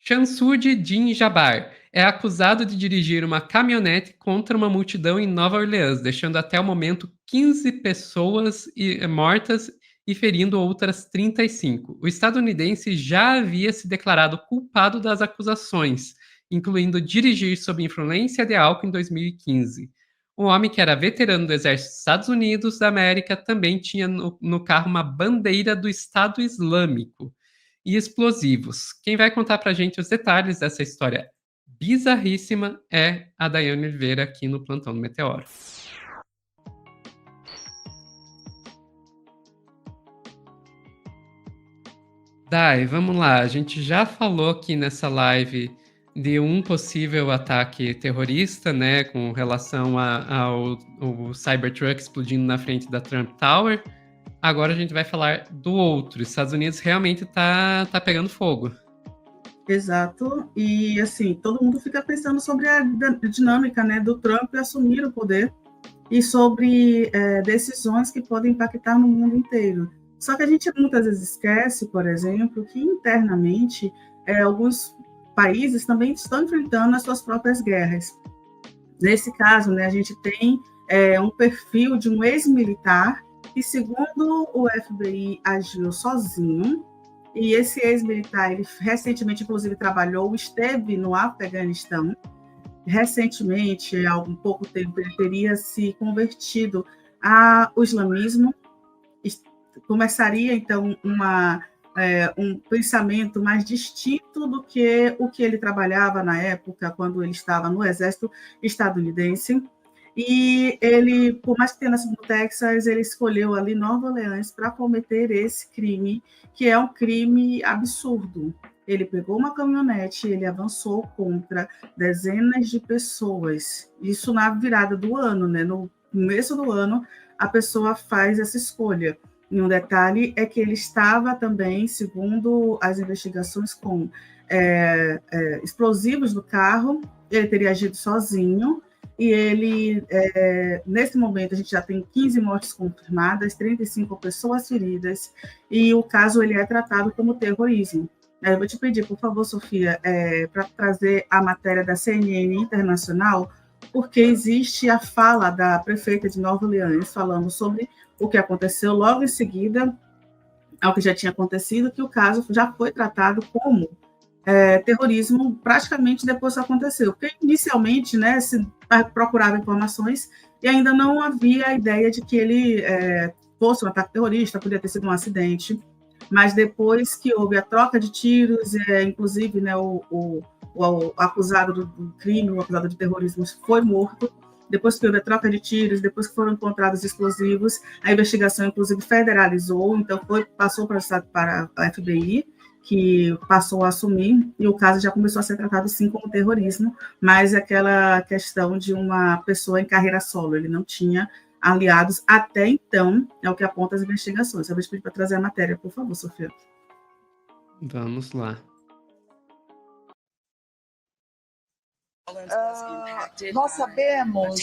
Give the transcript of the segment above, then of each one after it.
Shamsud Din Jabbar é acusado de dirigir uma caminhonete contra uma multidão em Nova Orleans, deixando até o momento 15 pessoas mortas e ferindo outras 35. O estadunidense já havia se declarado culpado das acusações, incluindo dirigir sob influência de álcool em 2015. O homem, que era veterano do Exército dos Estados Unidos da América, também tinha no carro uma bandeira do Estado Islâmico e explosivos. Quem vai contar pra gente os detalhes dessa história bizarríssima é a Daiane Oliveira aqui no Plantão do Meteoro. Dai, vamos lá. A gente já falou aqui nessa live de um possível ataque terrorista, né, com relação ao Cybertruck explodindo na frente da Trump Tower. Agora a gente vai falar do outro. Os Estados Unidos realmente tá pegando fogo. Exato, e assim, todo mundo fica pensando sobre a dinâmica, né, do Trump assumir o poder e sobre decisões que podem impactar no mundo inteiro. Só que a gente muitas vezes esquece, por exemplo, que internamente alguns países também estão enfrentando as suas próprias guerras. Nesse caso, né, a gente tem um perfil de um ex-militar que, segundo o FBI, agiu sozinho. E esse ex-militar, ele recentemente, inclusive, esteve no Afeganistão. Recentemente, há um pouco tempo, ele teria se convertido ao islamismo. Começaria, então, um pensamento mais distinto do que o que ele trabalhava na época, quando ele estava no exército estadunidense. E ele, por mais que tenha nascido no Texas, ele escolheu ali Nova Orleans para cometer esse crime, que é um crime absurdo. Ele pegou uma caminhonete, ele avançou contra dezenas de pessoas. Isso na virada do ano, né? No começo do ano, a pessoa faz essa escolha. E um detalhe é que ele estava também, segundo as investigações, com explosivos no carro. Ele teria agido sozinho. E ele, nesse momento, a gente já tem 15 mortes confirmadas, 35 pessoas feridas, e o caso ele é tratado como terrorismo. Eu vou te pedir, por favor, Sofia, para trazer a matéria da CNN Internacional, porque existe a fala da prefeita de Nova Orleans falando sobre o que aconteceu logo em seguida ao que já tinha acontecido, que o caso já foi tratado como terrorismo praticamente depois que aconteceu. Porque inicialmente, né, se procurava informações e ainda não havia a ideia de que ele fosse um ataque terrorista, podia ter sido um acidente, mas depois que houve a troca de tiros, inclusive, né, o acusado do crime, o acusado de terrorismo foi morto, depois que houve a troca de tiros, depois que foram encontrados explosivos, a investigação, inclusive, federalizou, então passou para a FBI, que passou a assumir, e o caso já começou a ser tratado, sim, como terrorismo, mas aquela questão de uma pessoa em carreira solo, ele não tinha aliados até então, é o que aponta as investigações. Eu vou te pedir para trazer a matéria, por favor, Sofia. Vamos lá. Nós sabemos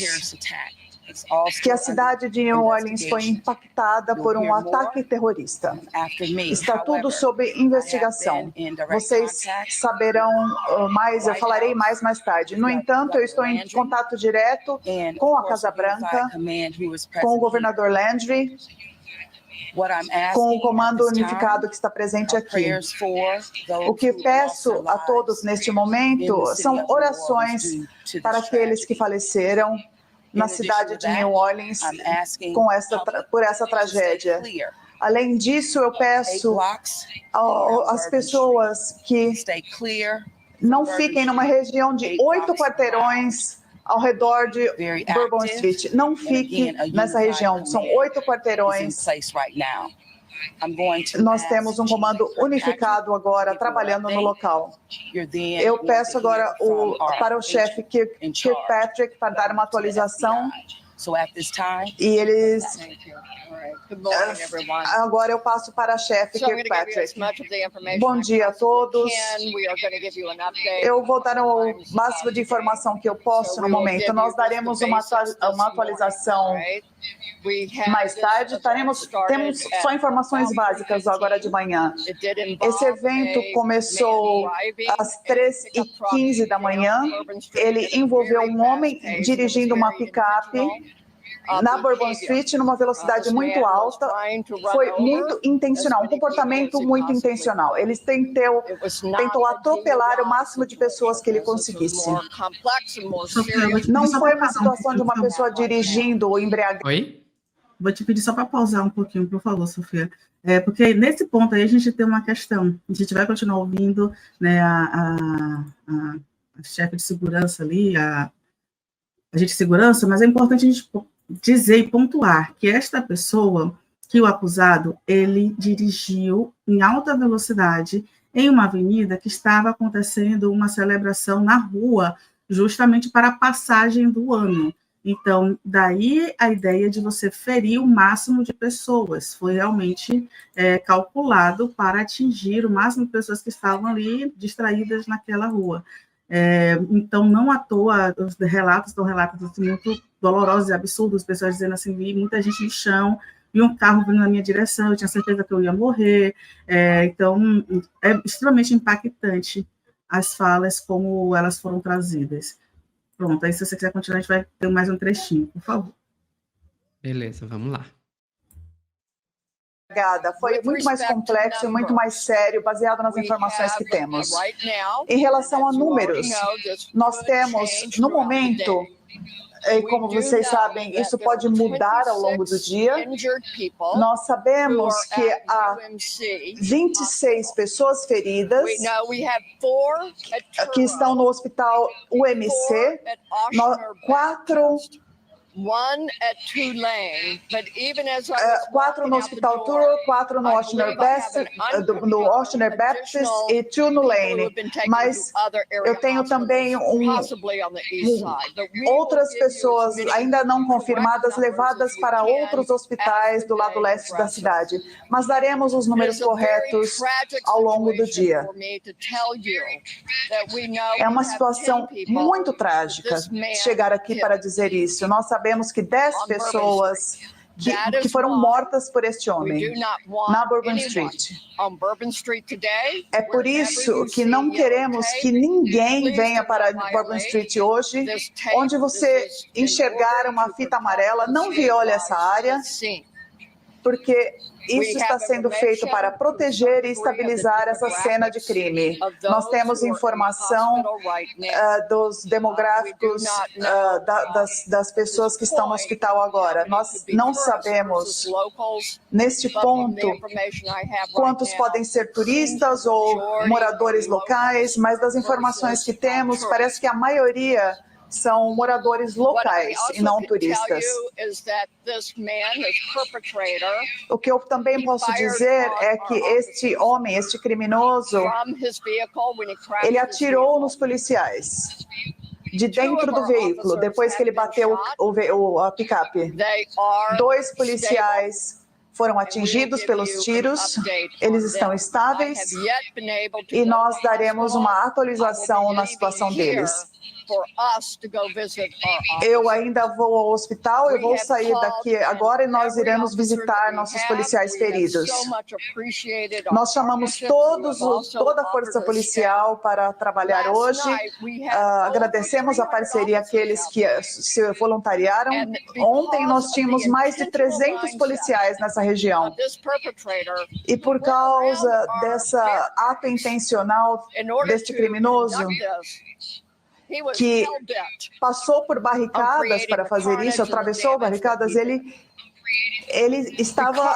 que a cidade de New Orleans foi impactada por um ataque terrorista. Está tudo sob investigação. Vocês saberão mais, eu falarei mais tarde. No entanto, eu estou em contato direto com a Casa Branca, com o governador Landry, com o comando unificado que está presente aqui. O que peço a todos neste momento são orações para aqueles que faleceram na cidade de New Orleans por essa tragédia. Além disso, eu peço às pessoas que não fiquem numa região de 8 quarteirões ao redor de Bourbon Street. Não fique nessa região, são 8 quarteirões. Nós temos um comando unificado agora, trabalhando no local. Eu peço agora para o chefe Kirkpatrick para dar uma atualização. E eles... Agora eu passo para a chefe Kirkpatrick. Bom dia a todos. Eu vou dar o máximo de informação que eu posso no momento. Nós daremos uma atualização Mais tarde, temos só informações básicas agora de manhã. Esse evento começou às 3h15 da manhã. Ele envolveu um homem dirigindo uma picape na Bourbon Street, numa velocidade muito alta. Foi muito intencional, um comportamento muito intencional. Ele tentou atropelar o máximo de pessoas que ele conseguisse. Não foi uma situação de uma pessoa dirigindo ou embriagada. Oi? Vou te pedir só para pausar um pouquinho, por favor, Sofia. Porque nesse ponto aí a gente tem uma questão. A gente vai continuar ouvindo, né, a chefe de segurança ali, a agente de segurança, mas é importante a gente dizer e pontuar que esta pessoa, que o acusado, ele dirigiu em alta velocidade em uma avenida que estava acontecendo uma celebração na rua, justamente para a passagem do ano. Então, daí a ideia de você ferir o máximo de pessoas. Foi realmente calculado para atingir o máximo de pessoas que estavam ali distraídas naquela rua. Então, não à toa, os relatos são relatos assim, muito dolorosos e absurdos, pessoas dizendo assim, vi muita gente no chão, vi um carro vindo na minha direção, eu tinha certeza que eu ia morrer. Então, é extremamente impactante as falas como elas foram trazidas. Pronto, aí se você quiser continuar, a gente vai ter mais um trechinho, por favor. Beleza, vamos lá. Foi muito mais complexo e muito mais sério, baseado nas informações que temos. Em relação a números, nós temos, no momento, como vocês sabem, isso pode mudar ao longo do dia. Nós sabemos que há 26 pessoas feridas que estão no hospital UMC, 4 no Hospital Tour, 4 no Oceaner Baptist e 2 no Lane. Mas eu tenho também outras pessoas ainda não confirmadas levadas para outros hospitais do lado leste da cidade. Mas daremos os números corretos ao longo do dia. É uma situação muito trágica chegar aqui para dizer isso. Nós sabemos que 10 pessoas que foram mortas por este homem na Bourbon Street. É por isso que não queremos que ninguém venha para Bourbon Street hoje, onde você enxergar uma fita amarela, não viole essa área, porque isso está sendo feito para proteger e estabilizar essa cena de crime. Nós temos informação dos demográficos das pessoas que estão no hospital agora. Nós não sabemos, neste ponto, quantos podem ser turistas ou moradores locais, mas das informações que temos, parece que a maioria são moradores locais e não turistas. O que eu também posso dizer é que este homem, este criminoso, ele atirou nos policiais de dentro do veículo, depois que ele bateu a picape. 2 policiais foram atingidos pelos tiros, eles estão estáveis e nós daremos uma atualização na situação deles. Eu ainda vou ao hospital, eu vou sair daqui agora e nós iremos visitar nossos policiais feridos. Nós chamamos toda a força policial para trabalhar hoje. Agradecemos a parceria àqueles que se voluntariaram. Ontem nós tínhamos mais de 300 policiais nessa região. E por causa dessa ato intencional deste criminoso, que passou por barricadas para fazer isso, atravessou barricadas, ele estava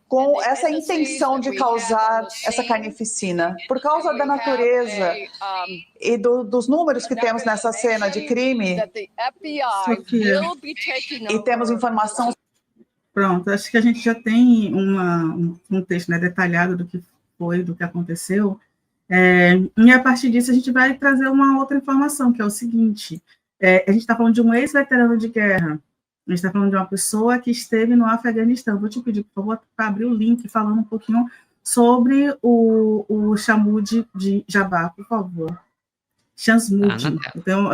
com essa intenção de causar essa carnificina. Por causa da natureza e dos números que temos nessa cena de crime, e temos informação... Pronto, acho que a gente já tem um texto, né, detalhado do que foi, do que aconteceu. E a partir disso a gente vai trazer uma outra informação, que é o seguinte, a gente está falando de um ex-veterano de guerra, a gente está falando de uma pessoa que esteve no Afeganistão. Vou te pedir, por favor, para abrir o link falando um pouquinho sobre o Chamud de Jabbar, por favor. Chamud. Então,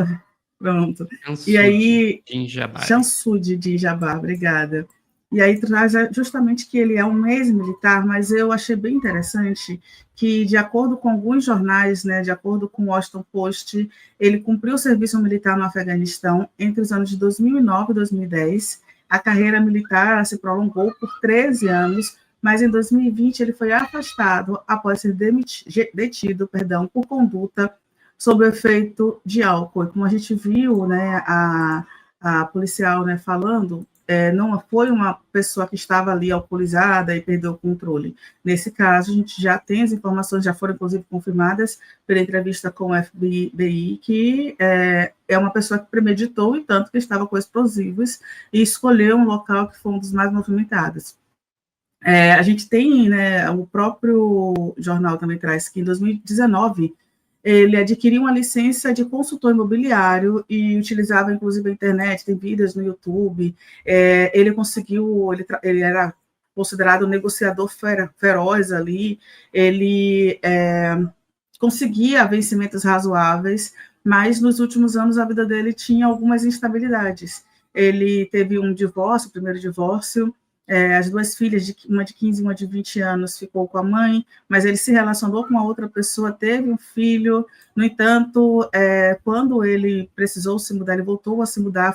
Pronto. E Ansud aí, Din Jabbar. Shamsud de Jabbar, obrigada. E aí traz justamente que ele é um ex-militar, mas eu achei bem interessante que, de acordo com alguns jornais, né, de acordo com o Washington Post, ele cumpriu o serviço militar no Afeganistão entre os anos de 2009 e 2010. A carreira militar se prolongou por 13 anos, mas em 2020 ele foi afastado após ser detido, por conduta sob o efeito de álcool. Como a gente viu, né, a policial, né, falando, não foi uma pessoa que estava ali alcoolizada e perdeu o controle. Nesse caso, a gente já tem as informações, já foram inclusive confirmadas pela entrevista com o FBI, que é uma pessoa que premeditou, e tanto que estava com explosivos, e escolheu um local que foi um dos mais movimentados. A gente tem, né, o próprio jornal também traz que em 2019 ele adquiriu uma licença de consultor imobiliário e utilizava, inclusive, a internet, tem vídeos no YouTube. Ele conseguiu, ele era considerado um negociador feroz ali, ele conseguia vencimentos razoáveis, mas nos últimos anos a vida dele tinha algumas instabilidades. Ele teve um divórcio, o primeiro divórcio, as duas filhas, uma de 15 e uma de 20 anos, ficou com a mãe, mas ele se relacionou com uma outra pessoa, teve um filho. No entanto, quando ele precisou se mudar, ele voltou a se mudar,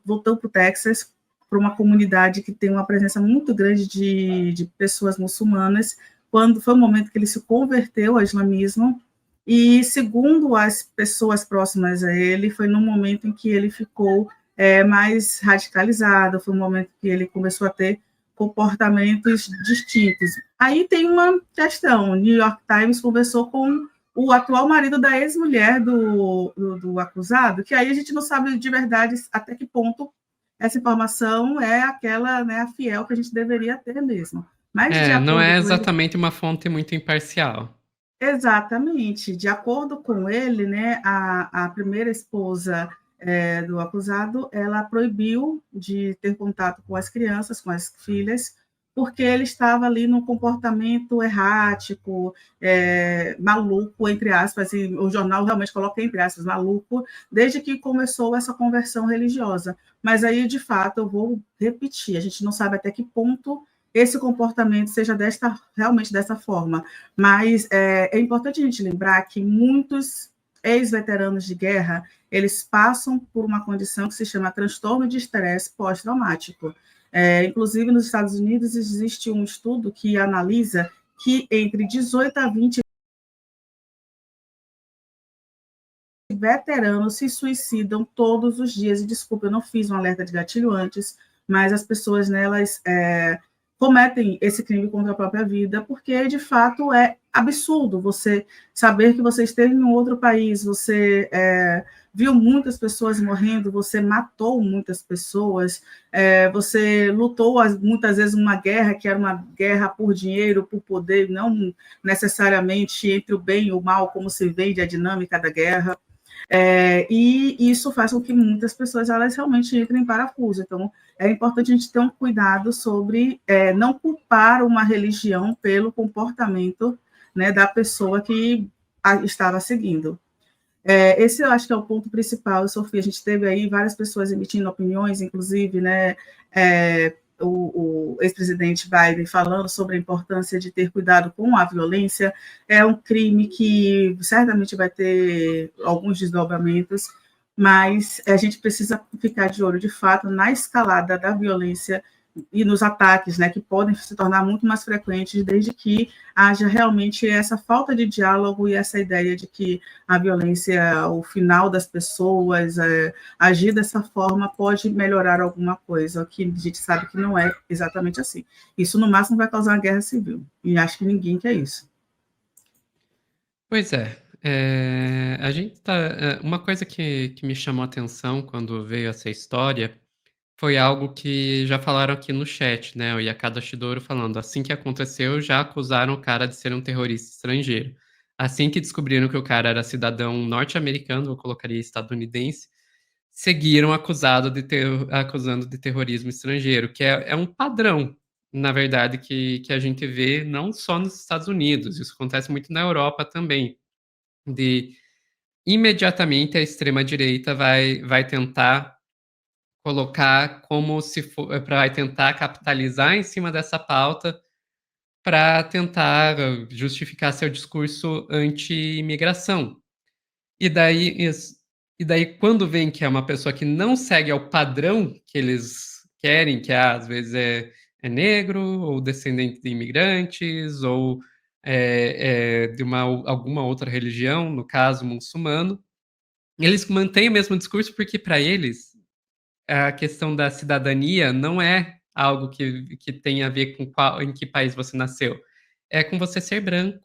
voltou para o Texas, para uma comunidade que tem uma presença muito grande de pessoas muçulmanas, quando foi o momento que ele se converteu ao islamismo, e segundo as pessoas próximas a ele, foi no momento em que ele ficou mais radicalizado, foi um momento que ele começou a ter comportamentos distintos. Aí tem uma questão, o New York Times conversou com o atual marido da ex-mulher do acusado, que aí a gente não sabe de verdade até que ponto essa informação é aquela, né, a fiel que a gente deveria ter mesmo. Mas de Não acordo é com ele, exatamente uma fonte muito imparcial. exatamente, de acordo com ele, né, a primeira esposa do acusado, ela proibiu de ter contato com as crianças, com as filhas, porque ele estava ali num comportamento errático, maluco, entre aspas, e o jornal realmente coloca entre aspas, maluco, desde que começou essa conversão religiosa. Mas aí, de fato, eu vou repetir, a gente não sabe até que ponto esse comportamento seja realmente dessa forma, mas é importante a gente lembrar que muitos ex-veteranos de guerra, eles passam por uma condição que se chama transtorno de estresse pós-traumático. Inclusive, nos Estados Unidos, existe um estudo que analisa que entre 18 a 20 veteranos se suicidam todos os dias. E desculpa, eu não fiz um alerta de gatilho antes, mas as pessoas, né, elas cometem esse crime contra a própria vida, porque, de fato, é absurdo você saber que você esteve em um outro país, você viu muitas pessoas morrendo, você matou muitas pessoas, você lutou muitas vezes uma guerra que era uma guerra por dinheiro, por poder, não necessariamente entre o bem e o mal, como se vende a dinâmica da guerra. E isso faz com que muitas pessoas elas realmente entrem em parafuso. Então, é importante a gente ter um cuidado sobre não culpar uma religião pelo comportamento, né, da pessoa que estava seguindo. Esse eu acho que é o ponto principal, Sofia. A gente teve aí várias pessoas emitindo opiniões, inclusive, né, o ex-presidente Biden falando sobre a importância de ter cuidado com a violência. É um crime que certamente vai ter alguns desdobramentos, mas a gente precisa ficar de olho, de fato, na escalada da violência e nos ataques, né, que podem se tornar muito mais frequentes, desde que haja realmente essa falta de diálogo e essa ideia de que a violência, o final das pessoas, agir dessa forma pode melhorar alguma coisa, que a gente sabe que não é exatamente assim. Isso, no máximo, vai causar uma guerra civil, e acho que ninguém quer isso. Pois é. A gente uma coisa que me chamou a atenção quando veio essa história foi algo que já falaram aqui no chat, né, o Yakada Shidoro falando: "Assim que aconteceu, já acusaram o cara de ser um terrorista estrangeiro. Assim que descobriram que o cara era cidadão norte-americano, eu colocaria estadunidense, seguiram acusando de terrorismo estrangeiro", que é um padrão, na verdade, que a gente vê não só nos Estados Unidos, isso acontece muito na Europa também, de imediatamente a extrema-direita vai tentar colocar como se for, vai tentar capitalizar em cima dessa pauta para tentar justificar seu discurso anti-imigração. E daí, quando vem que é uma pessoa que não segue ao padrão que eles querem, que às vezes é negro, ou descendente de imigrantes, ou de alguma outra religião, no caso muçulmano, eles mantêm o mesmo discurso porque, para eles, a questão da cidadania não é algo que tem a ver com em que país você nasceu. É com você ser branco,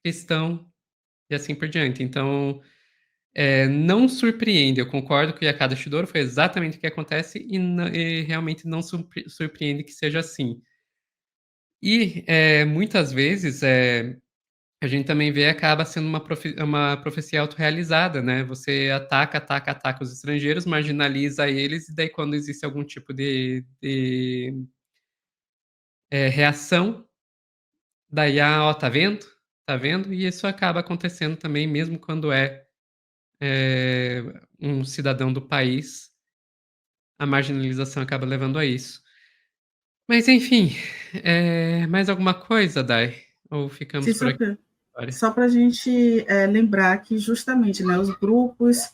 cristão e assim por diante. Então, não surpreende. Eu concordo que o Yakada Shidoro foi exatamente o que acontece e realmente não surpreende que seja assim. E muitas vezes a gente também vê acaba sendo uma profecia autorrealizada, né? Você ataca os estrangeiros, marginaliza eles, e daí quando existe algum tipo de reação, daí, ó, tá vendo? Tá vendo? E isso acaba acontecendo também, mesmo quando um cidadão do país, a marginalização acaba levando a isso. Mas, enfim, mais alguma coisa, Dai? Ou ficamos por aqui? Só para a gente lembrar que justamente, né, os grupos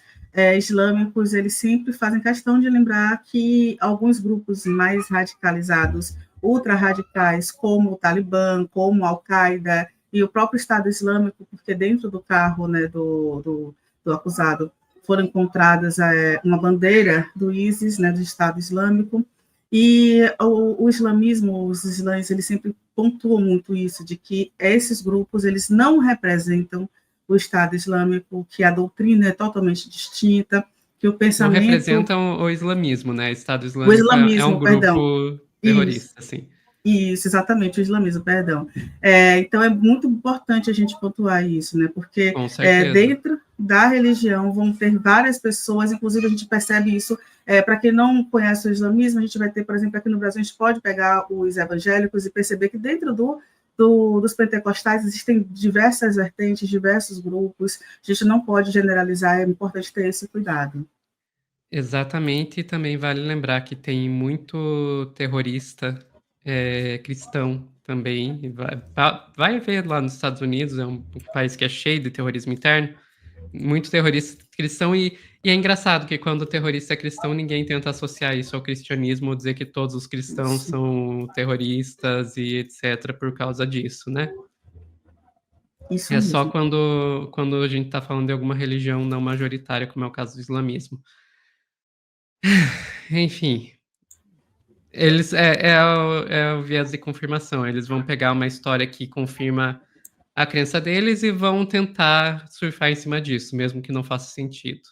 islâmicos, eles sempre fazem questão de lembrar que alguns grupos mais radicalizados, ultra-radicais, como o Talibã, como a Al-Qaeda e o próprio Estado Islâmico, porque dentro do carro, né, do acusado foram encontradas uma bandeira do ISIS, né, do Estado Islâmico, e o islamismo, os islãs, eles sempre pontuam muito isso, de que esses grupos, eles não representam o Estado Islâmico, que a doutrina é totalmente distinta, que o pensamento... Não representam o islamismo, né? Estado Islâmico islamismo, é um grupo terrorista, sim. Isso, exatamente, o islamismo, perdão. Então, é muito importante a gente pontuar isso, né? Porque dentro da religião vão ter várias pessoas, inclusive a gente percebe isso, para quem não conhece o islamismo, a gente vai ter, por exemplo, aqui no Brasil, a gente pode pegar os evangélicos e perceber que dentro dos pentecostais existem diversas vertentes, diversos grupos, a gente não pode generalizar, é importante ter esse cuidado. Exatamente, e também vale lembrar que tem muito terrorista cristão também. Vai ver lá nos Estados Unidos, é um país que é cheio de terrorismo interno, muito terrorista cristão, e é engraçado que quando o terrorista é cristão, ninguém tenta associar isso ao cristianismo ou dizer que todos os cristãos são terroristas e etc. por causa disso, né? Isso é mesmo. Só quando a gente está falando de alguma religião não majoritária, como é o caso do islamismo. Enfim, eles o viés de confirmação. Eles vão pegar uma história que confirma a crença deles e vão tentar surfar em cima disso, mesmo que não faça sentido.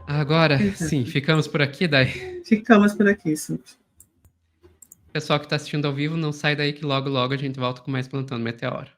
Agora, sim, ficamos por aqui, Dai? Ficamos por aqui, sim. Pessoal que está assistindo ao vivo, não sai daí que logo a gente volta com mais Plantando Meteoro.